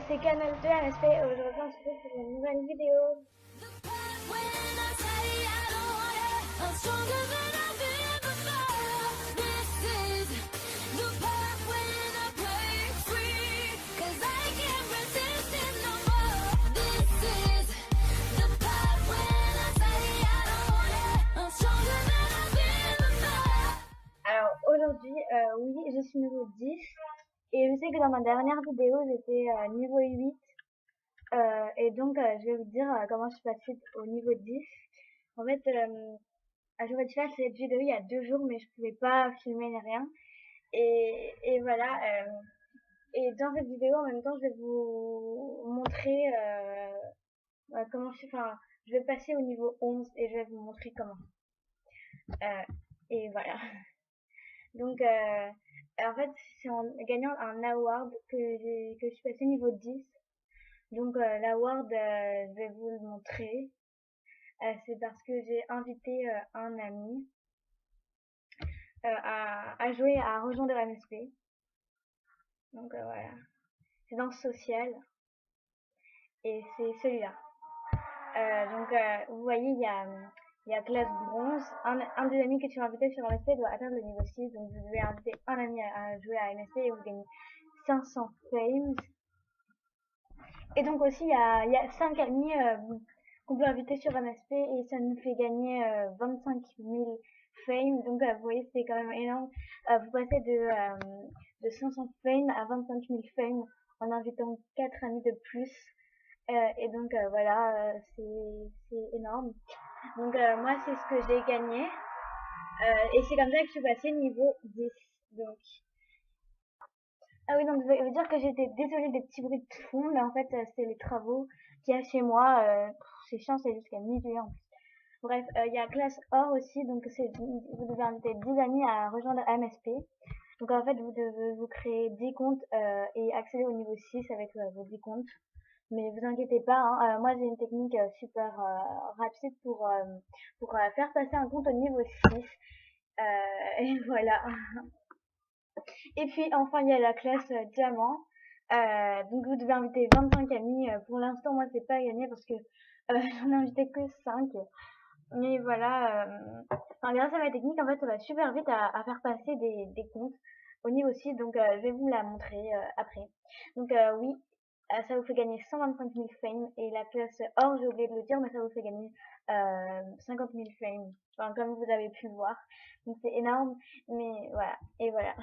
c'est Canal 2 MSP et aujourd'hui on se retrouve pour une nouvelle vidéo. Alors aujourd'hui, oui, je suis niveau 10 et je sais que dans ma dernière vidéo j'étais niveau 8 et donc je vais vous dire comment je suis passée au niveau 10. En fait, j'aurais dû faire cette vidéo il y a 2 jours mais je pouvais pas filmer ni rien et voilà. Et dans cette vidéo en même temps je vais vous montrer comment je vais passer au niveau 11 et je vais vous montrer comment. Et voilà. Donc, en fait, c'est en gagnant un award que je suis passée niveau 10. Donc, l'award, je vais vous le montrer. C'est parce que j'ai invité un ami à jouer, à rejoindre MSP. Donc, voilà. C'est dans social. Et c'est celui-là. Vous voyez, il y a classe bronze. Un des amis que tu as invité sur MSP doit atteindre le niveau 6. Donc, vous devez inviter un ami à jouer à MSP et vous gagnez 500 fames. Et donc aussi, il y a 5 amis qu'on peut inviter sur MSP et ça nous fait gagner 25 000 fame. Donc vous voyez, c'est quand même énorme. Vous passez de 500 fame à 25 000 fame en invitant 4 amis de plus. Et donc voilà, c'est énorme. Donc moi, c'est ce que j'ai gagné. Et c'est comme ça que je suis passée niveau 10. Donc ah oui, donc je veux dire que j'étais désolée des petits bruits de fond, mais en fait, c'est les travaux qu'il y a chez moi. C'est chiant, c'est jusqu'à midi en plus. Bref, il y a classe or aussi, donc vous devez inviter 10 amis à rejoindre MSP. Donc en fait, vous devez vous créer 10 comptes et accéder au niveau 6 avec vos 10 comptes. Mais vous inquiétez pas, hein, moi j'ai une technique super rapide pour faire passer un compte au niveau 6. Et voilà. Et puis enfin il y a la classe diamant. Donc vous devez inviter 25 amis. Pour l'instant moi c'est pas gagné parce que j'en ai invité que 5. Mais voilà, grâce à ma technique en fait ça va super vite à faire passer des comptes au niveau 6. Donc je vais vous la montrer après. Donc oui, ça vous fait gagner 125 000 fame et la classe or j'ai oublié de le dire mais ça vous fait gagner 50 000 fame. Enfin, comme vous avez pu le voir. Donc c'est énorme mais voilà. Et voilà.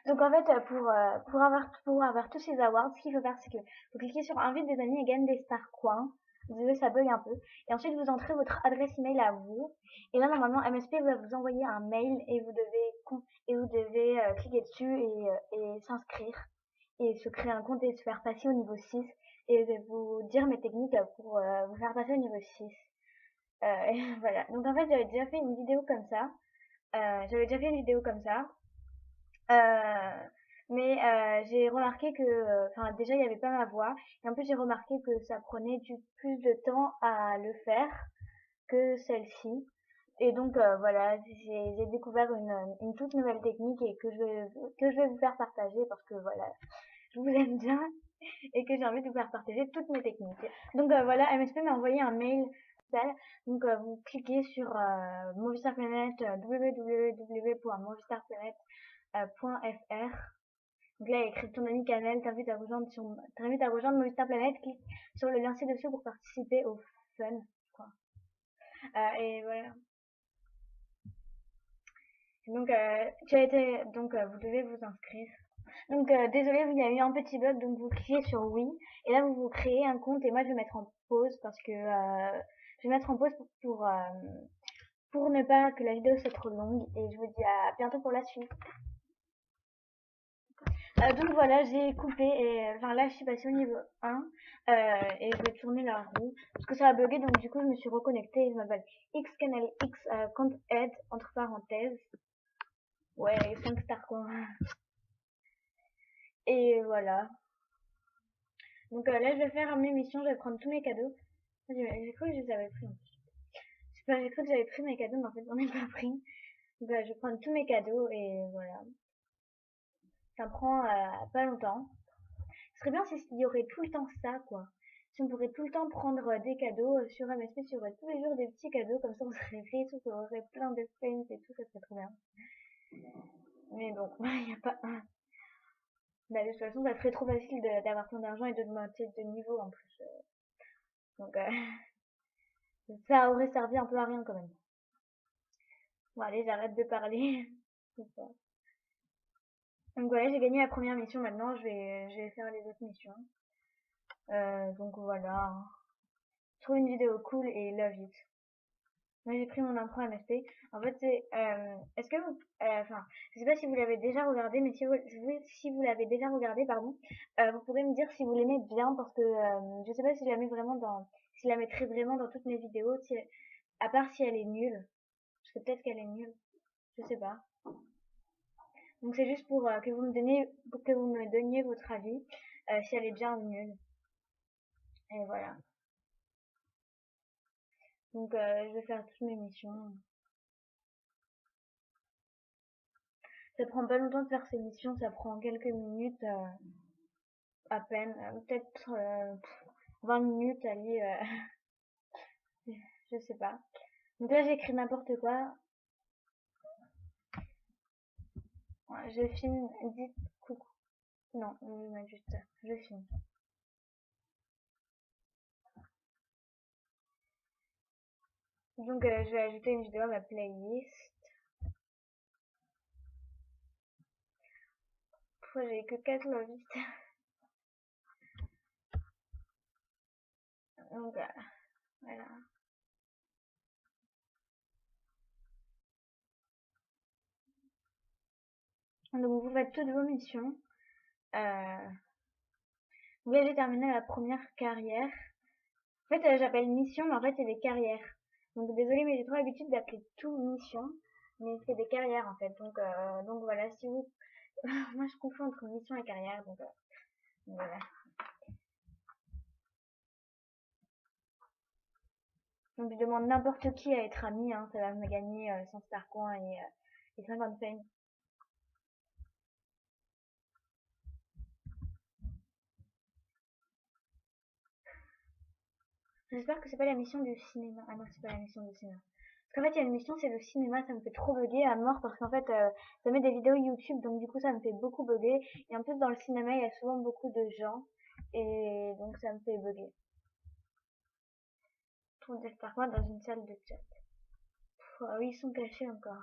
Donc en fait, pour avoir tous ces awards, ce qu'il faut faire, c'est que vous cliquez sur invite des amis et gagne des stars coins. Désolé, ça bug un peu. Et ensuite, vous entrez votre adresse email à vous. Et là, normalement, MSP va vous envoyer un mail et vous devez cliquer dessus et s'inscrire. Et se créer un compte et se faire passer au niveau 6. Et je vais vous dire mes techniques pour vous faire passer au niveau 6. Voilà. Donc en fait, j'avais déjà fait une vidéo comme ça. Euh, mais j'ai remarqué que, enfin déjà il n'y avait pas ma voix, et en plus j'ai remarqué que ça prenait plus de temps à le faire que celle-ci. Et donc voilà, j'ai découvert une toute nouvelle technique et que je vais vous faire partager parce que voilà, je vous aime bien et que j'ai envie de vous faire partager toutes mes techniques. Donc voilà, MSP m'a envoyé un mail. Donc vous cliquez sur Movistar Planet, www.movistarplanet.fr. Donc là, il y a écrit ton ami Canel t'invite à rejoindre Movistar Planet. Clique sur le lien ci-dessous pour participer au fun. Quoi. Et voilà. Donc, vous devez vous inscrire. Donc, désolé, il y a eu un petit bug. Donc, vous cliquez sur oui. Et là, vous créez un compte. Et moi, je vais mettre en pause parce que je vais mettre en pause pour ne pas que la vidéo soit trop longue. Et je vous dis à bientôt pour la suite. Donc voilà, j'ai coupé et enfin là je suis passée au niveau 1 et je vais tourner la roue parce que ça a bugué donc du coup je me suis reconnectée et je m'appelle xcanalx compte aide entre parenthèses. Ouais, 5 stars quoi. Et voilà. Donc là je vais faire mes missions, je vais prendre tous mes cadeaux. J'ai cru que je les avais pris en plus. J'ai cru que j'avais pris mes cadeaux mais en fait j'en ai pas pris. Donc je vais prendre tous mes cadeaux et voilà. Ça prend pas longtemps. Ce serait bien si il y aurait tout le temps ça, quoi. Si on pourrait tout le temps prendre des cadeaux sur MSP, sur tous les jours des petits cadeaux, comme ça on serait riche, on aurait plein de frames et tout, ça serait trop bien. Mais bon, il n'y a pas un. Bah, de toute façon, ça serait trop facile d'avoir plein d'argent et de monter de niveau en plus. Donc, ça aurait servi un peu à rien quand même. Bon, allez, j'arrête de parler. Donc voilà, j'ai gagné la première mission maintenant, je vais faire les autres missions. Donc voilà. Je trouve une vidéo cool et love it. Moi j'ai pris mon intro MSP. En fait c'est est-ce que vous enfin je sais pas si vous l'avez déjà regardé, mais si vous l'avez déjà regardé, pardon, vous pourrez me dire si vous l'aimez bien, parce que je sais pas si je la mets vraiment dans si je la mettrai vraiment dans toutes mes vidéos, si à part si elle est nulle. Parce que peut-être qu'elle est nulle. Je sais pas. Donc c'est juste pour que vous me donniez votre avis, si elle est bien ou nulle. Et voilà. Donc je vais faire toutes mes missions. Ça prend pas longtemps de faire ces missions, ça prend quelques minutes à peine, peut-être 20 minutes, allez, je sais pas. Donc là j'écris n'importe quoi. Ouais, je filme, dites coucou. Non, je vais mettre juste ça. Je filme. Donc je vais ajouter une vidéo à ma playlist. Pourquoi j'ai que 4 lovistes. Donc voilà. Donc vous faites toutes vos missions. Euh, Vous allez terminer la première carrière. En fait, j'appelle mission, mais en fait, c'est des carrières. Donc, désolé, mais j'ai trop l'habitude d'appeler tout mission, mais c'est des carrières, en fait. Donc voilà, si vous... Moi, je confonds entre mission et carrière, donc voilà. Donc, je demande n'importe qui à être ami, hein, ça va me gagner 100 star coins et 50 fame. J'espère que c'est pas la mission du cinéma. Ah non, c'est pas la mission du cinéma. Parce qu'en fait, il y a une mission, c'est le cinéma, ça me fait trop bugger à mort parce qu'en fait, ça met des vidéos YouTube, donc du coup, ça me fait beaucoup bugger. Et en plus, dans le cinéma, il y a souvent beaucoup de gens, et donc ça me fait bugger. Je trouve des Starcoins dans une salle de chat. Ah oui, ils sont cachés encore.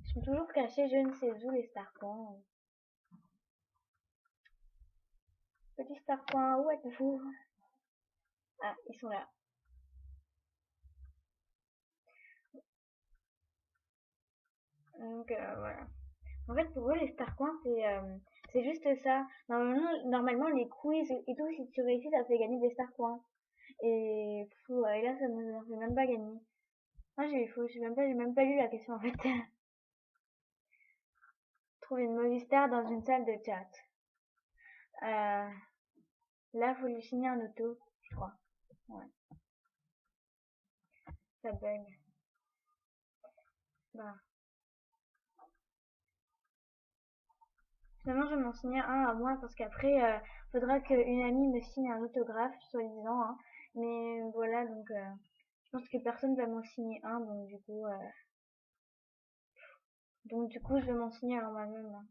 Ils sont toujours cachés, je ne sais où, les Starcoins. Petit Starcoin, où êtes-vous? Ah, ils sont là. Donc voilà. En fait, pour eux, les Starcoins, c'est juste ça. Normalement, les quiz et tout, si tu réussis, ça te fait gagner des Starcoins. Et là, ça me fait même pas gagner. Moi, j'ai faux, j'ai même pas lu la question en fait. Trouver une mauvaise star dans une salle de chat. Euh, Là, faut lui signer un auto, je crois. Ouais, ça bug. Bah. Finalement, je vais m'en signer un à moi parce qu'après, faudra qu'une amie me signe un autographe, soi-disant. Hein. Mais voilà, donc je pense que personne va m'en signer un, donc du coup, je vais m'en signer un moi-même. Hein.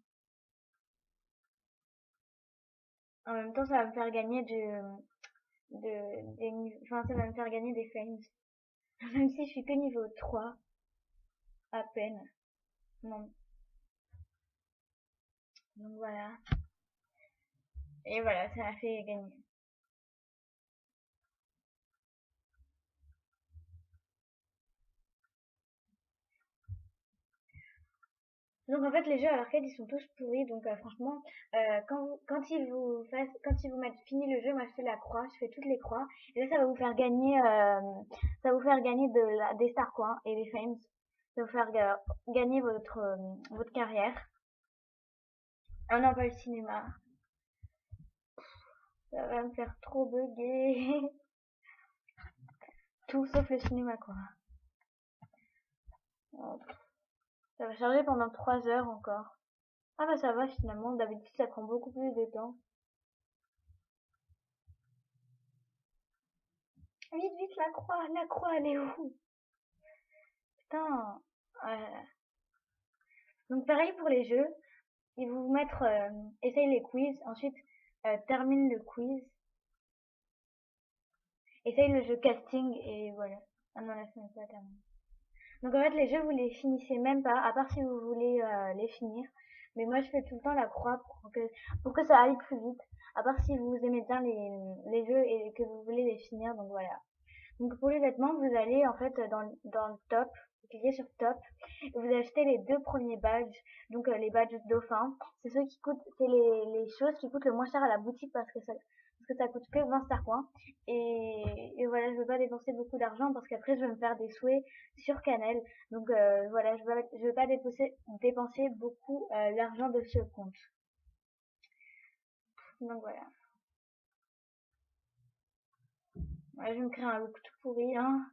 En même temps, ça va me faire gagner enfin, ça va me faire gagner des fames. Même si je suis que niveau 3, à peine. Non. Donc voilà. Et voilà, ça m'a fait gagner. Donc en fait les jeux à l'arcade ils sont tous pourris donc franchement quand ils vous mettent fini le jeu, moi je fais la croix, je fais toutes les croix et là ça va vous faire gagner des stars quoi et des fames. Ça va vous faire gagner votre carrière. Ah non, pas le cinéma. Ça va me faire trop bugger. Tout sauf le cinéma quoi. Ça va charger pendant 3 heures encore. Ah bah ça va finalement, d'habitude ça prend beaucoup plus de temps. Vite, vite, la croix, elle est où? Putain. Euh, Donc pareil pour les jeux, ils vont vous mettre, essaye les quiz, ensuite termine le quiz, essaye le jeu casting et voilà. Ah non, là c'est même pas terminé. Donc en fait les jeux vous les finissez même pas, à part si vous voulez les finir. Mais moi je fais tout le temps la croix pour que ça aille plus vite. À part si vous aimez bien les jeux et que vous voulez les finir, donc voilà. Donc pour les vêtements, vous allez en fait dans le top, vous cliquez sur top, et vous achetez les deux premiers badges, donc les badges dauphin. C'est ceux qui coûtent, c'est les choses qui coûtent le moins cher à la boutique parce que ça coûte que 20 star points. Et voilà, je veux pas dépenser beaucoup d'argent parce qu'après je vais me faire des souhaits sur Canel. Donc voilà, je veux pas dépenser beaucoup l'argent de ce compte. Donc voilà. Ouais, je vais me créer un look tout pourri, hein.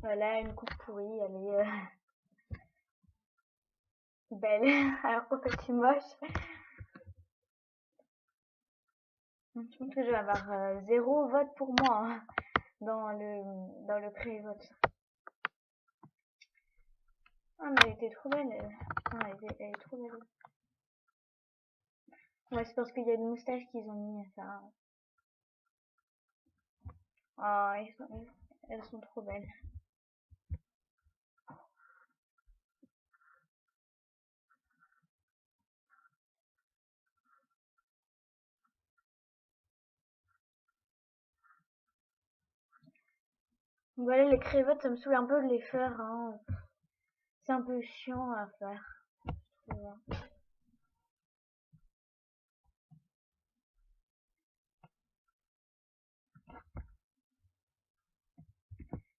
Voilà, une coupe pourrie, elle est belle, alors qu'en fait je suis moche. Je pense que je vais avoir 0 vote pour moi hein, dans le pré-vote. Ah mais elle était trop belle. Ah, elle est trop belle. Ouais, c'est parce qu'il y a une moustache qu'ils ont mis à ça. Ah, elles sont trop belles. Donc voilà, les crévotes, ça me saoule un peu de les faire. Hein. C'est un peu chiant à faire. Voilà.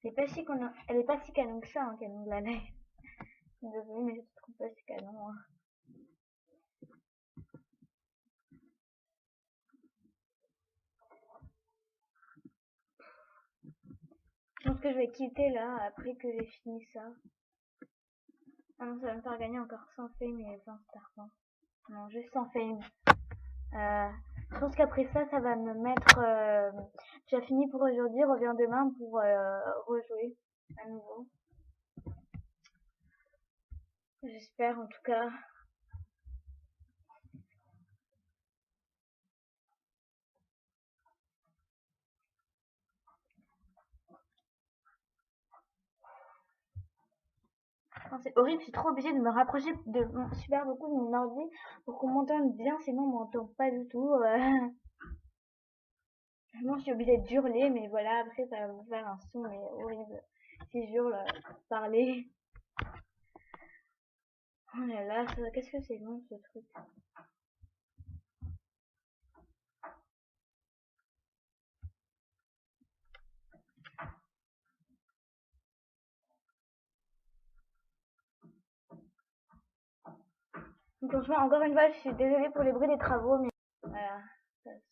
Elle est pas si canon que ça, hein, canon de la neige. Désolée, mais je trouve pas si canon. Hein. Je pense que je vais quitter là après que j'ai fini ça. Ah non, ça va me faire gagner encore 100 fame et 20 star points. Non, juste 100 fame. Je pense qu'après ça, ça va me mettre... J'ai fini pour aujourd'hui, reviens demain pour rejouer à nouveau. J'espère en tout cas. C'est horrible, je suis trop obligée de me rapprocher super beaucoup de mon ordi pour qu'on m'entende bien, sinon on m'entend pas du tout. Moi, je suis obligée d'hurler, mais voilà, après ça va me faire un son mais horrible. Si j'hurle, parler. Oh là là, qu'est-ce que c'est long ce truc. Donc franchement, encore une fois, je suis désolée pour les bruits des travaux, mais voilà, c'est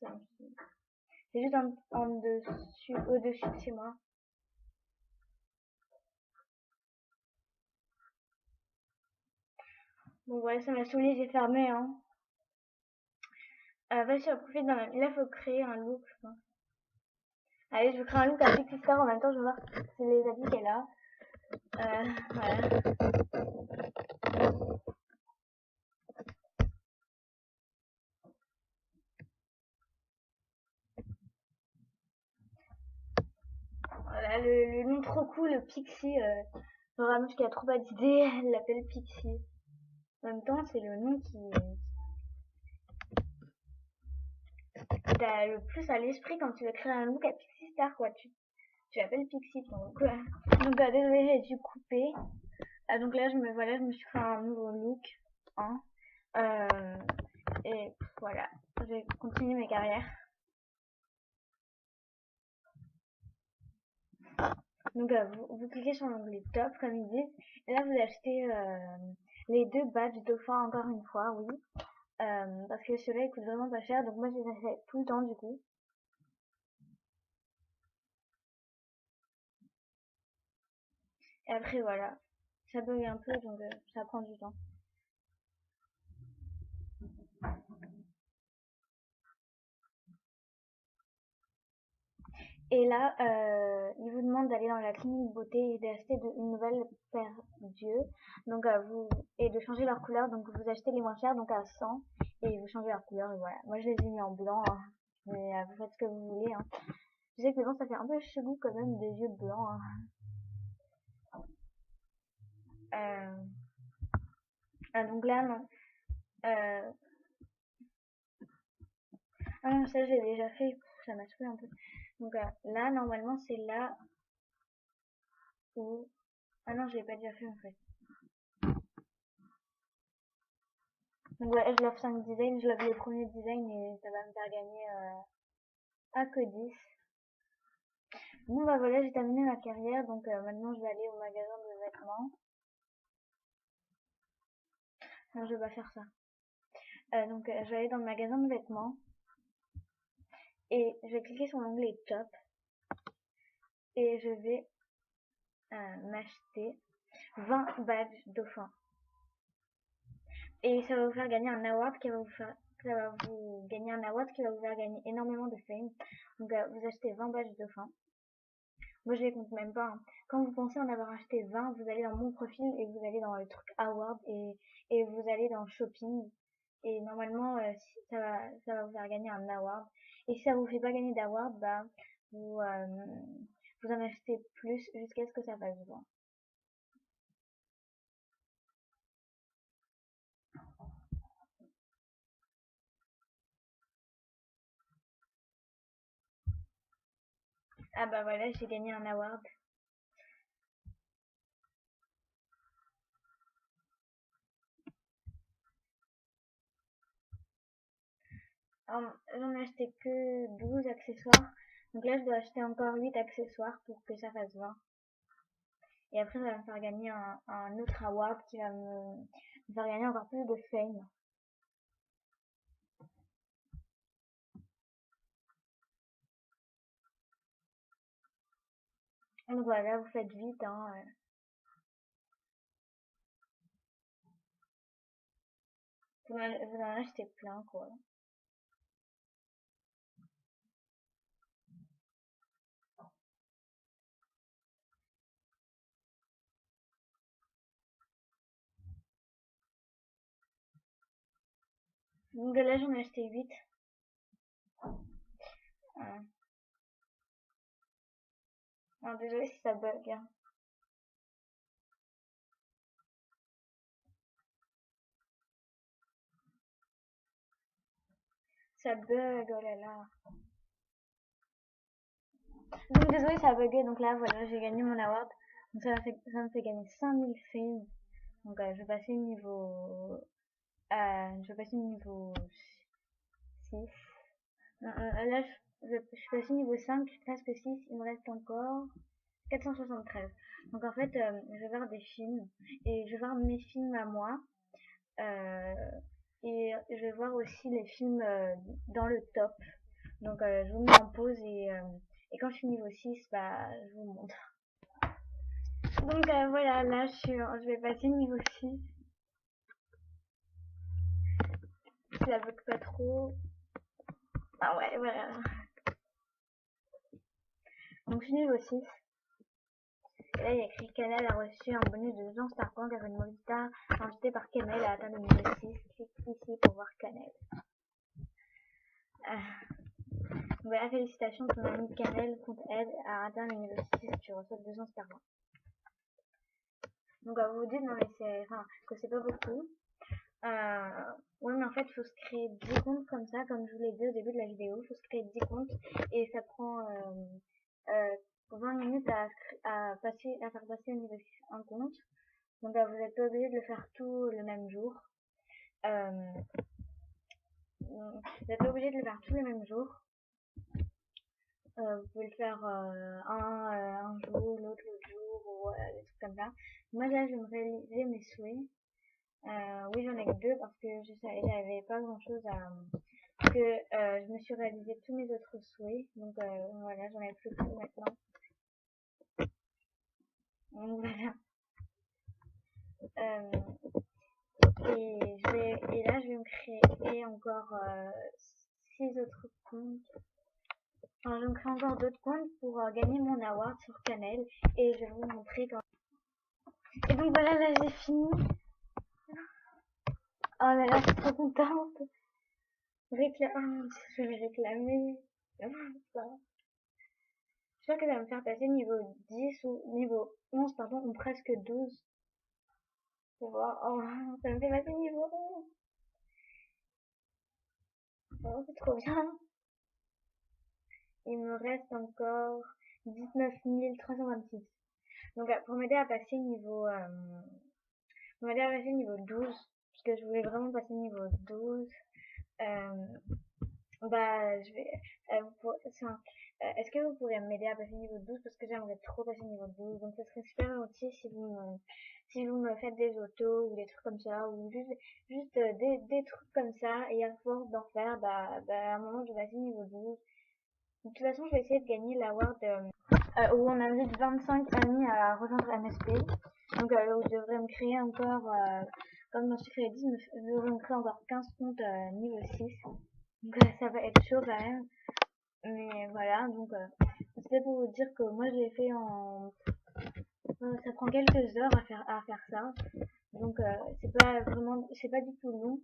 juste au-dessus de chez moi. Bon voilà, ça m'a saoulé, j'ai fermé, hein. Vas-y, j'en profite dans la... Là, faut créer un look, je pense. Allez, je vais créer un look à Pixie Star en même temps, je vais voir si les habits qu'elle a. Voilà. Voilà, le nom trop cool, Pixie. Vraiment, qui a trop pas d'idées, elle l'appelle Pixie. En même temps, c'est le nom qui t'a le plus à l'esprit quand tu veux créer un look à Pixie Star, quoi. Tu l'appelles Pixie, donc, donc désolé, j'ai dû couper. Donc là, je me suis fait un nouveau look. Hein. Et voilà, je vais continuer mes carrières. Donc vous cliquez sur l'onglet top, comme ils disent. Et là, vous achetez les deux badges dauphin encore une fois, oui. Parce que ceux-là, ils coûtent vraiment pas cher. Donc moi, je les achète tout le temps, du coup. Et après, voilà. ça bug un peu, donc ça prend du temps. Et là, il vous demande d'aller dans la clinique beauté et d'acheter une nouvelle paire d'yeux. Donc et de changer leur couleur. Donc vous achetez les moins chers, donc à 100, et vous changez leur couleur. Et voilà. Moi je les ai mis en blanc, hein. Mais vous faites ce que vous voulez, hein. Je sais que bon, ça fait un peu chelou quand même des yeux blancs, hein. Donc là, non. Euh, ah non, ça je l'ai déjà fait. Ça m'a saoulé un peu. Donc là, normalement, c'est là où... Ah non, je l'ai pas déjà fait en fait. Donc voilà, je love 5 designs, je love le premier design et ça va me faire gagner à que 10. Bon bah voilà, j'ai terminé ma carrière, donc maintenant je vais aller au magasin de vêtements. Non, je vais pas faire ça. Donc je vais aller dans le magasin de vêtements et je vais cliquer sur l'onglet top et je vais m'acheter 20 badges dauphin. Et ça va vous faire gagner un award qui va vous faire gagner un award qui va vous faire gagner énormément de fame. Donc vous achetez 20 badges dauphin. Moi, je les compte même pas, hein. Quand vous pensez en avoir acheté 20, vous allez dans mon profil et vous allez dans le truc Award et vous allez dans Shopping. Et normalement, ça va vous faire gagner un award. Et si ça vous fait pas gagner d'award, bah, vous, vous en achetez plus jusqu'à ce que ça fasse 20. Ah bah voilà, j'ai gagné un award. J'en ai acheté que 12 accessoires. Donc là, je dois acheter encore 8 accessoires pour que ça fasse 20. Et après, ça va me faire gagner un autre award qui va me faire gagner encore plus de fame. Donc voilà, vous faites vite, hein. Vous en achetez plein, quoi. Donc là, j'en ai acheté 8. Euh, alors, désolé si ça bug, hein. Ça bug, oh là là. Donc désolé, ça a bugué. Donc là, voilà, j'ai gagné mon award. Donc ça me fait gagner 5000 fame. Donc je vais passer niveau... je vais passer niveau 6. Là, je suis passé niveau 5, presque 6. Il me reste encore 473. Donc en fait, je vais voir des films. Et je vais voir mes films à moi. Euh, et je vais voir aussi les films dans le top. Donc je vous mets en pause et quand je suis niveau 6, bah, je vous montre. Donc voilà, là je vais passer niveau 6. Si ça bug pas trop. Ah ouais, voilà. Donc je suis niveau 6. Et là il y a écrit Canal a reçu un bonus de 200 Star Coin car une Movita invitée par Canal a atteint le niveau 6. Clique ici pour voir Canal. Voilà, félicitations, ton ami Canel compte aide à atteindre le niveau 6, tu reçois 200 Star Coin. Donc vous vous dites non mais que c'est pas beaucoup. Ouais mais en fait il faut se créer 10 comptes comme ça, comme je vous l'ai dit au début de la vidéo, il faut se créer 10 comptes et ça prend 20 minutes à faire passer au niveau 6 un compte. Donc vous n'êtes pas obligé de le faire tout le même jour. Vous n'êtes pas obligé de le faire tous les mêmes jours. Vous pouvez le faire un jour, l'autre jour, ou des trucs comme ça. Moi là je vais me réaliser mes souhaits. Oui, j'en ai que deux parce que j'avais pas grand chose à. Parce que je me suis réalisé tous mes autres souhaits. Donc voilà, j'en ai plus que maintenant. Donc voilà. Euh, et là, je vais me créer encore 6 autres comptes. Enfin, je vais me créer encore d'autres comptes pour gagner mon award sur Canel. Et je vais vous montrer quand. Et donc voilà, là j'ai fini. Oh là là, je suis trop contente. Oh mon Dieu, je vais réclamer. Ça. J'espère que ça va me faire passer niveau 10 ou niveau 11, pardon, ou presque 12. Pour voir. Oh, ça me fait passer niveau 11. Oh, c'est trop bien. Il me reste encore 19 326. Donc pour m'aider à passer niveau niveau 12, parce que je voulais vraiment passer niveau 12, euh, bah je vais est-ce que vous pourriez m'aider à passer niveau 12 parce que j'aimerais trop passer niveau 12, donc ça serait super gentil si vous me faites des autos ou des trucs comme ça, ou juste des trucs comme ça, et à force d'en faire, à un moment je vais passer niveau 12. De toute façon, je vais essayer de gagner l'award où on invite 25 amis à rejoindre MSP. Donc, où je devrais me créer encore, comme dans Secret 10, je devrais me créer encore 15 comptes niveau 6. Donc, ça va être chaud quand même. Mais voilà, donc, c'est pour vous dire que moi, je l'ai fait en. Ça prend quelques heures à faire ça. Donc, c'est pas du tout long.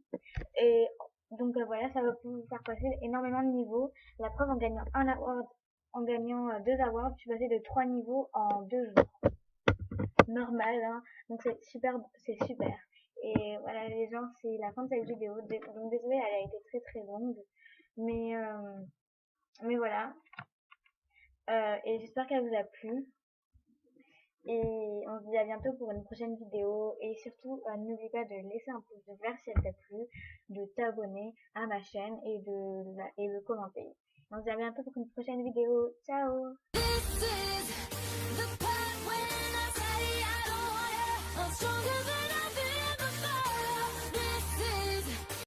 Et donc voilà, ça va vous faire passer énormément de niveaux. La preuve, en gagnant un award, en gagnant 2 awards, je suis passée de 3 niveaux en 2 jours. Normal, hein. Donc c'est super, c'est super. Et voilà les gens, c'est la fin de cette vidéo. Donc désolée, elle a été très très longue. Mais, euh, mais voilà. Et j'espère qu'elle vous a plu. Et on se dit à bientôt pour une prochaine vidéo. Et surtout, n'oublie pas de laisser un pouce vert si elle t'a plu, de t'abonner à ma chaîne et de commenter. On se dit à bientôt pour une prochaine vidéo. Ciao! Stronger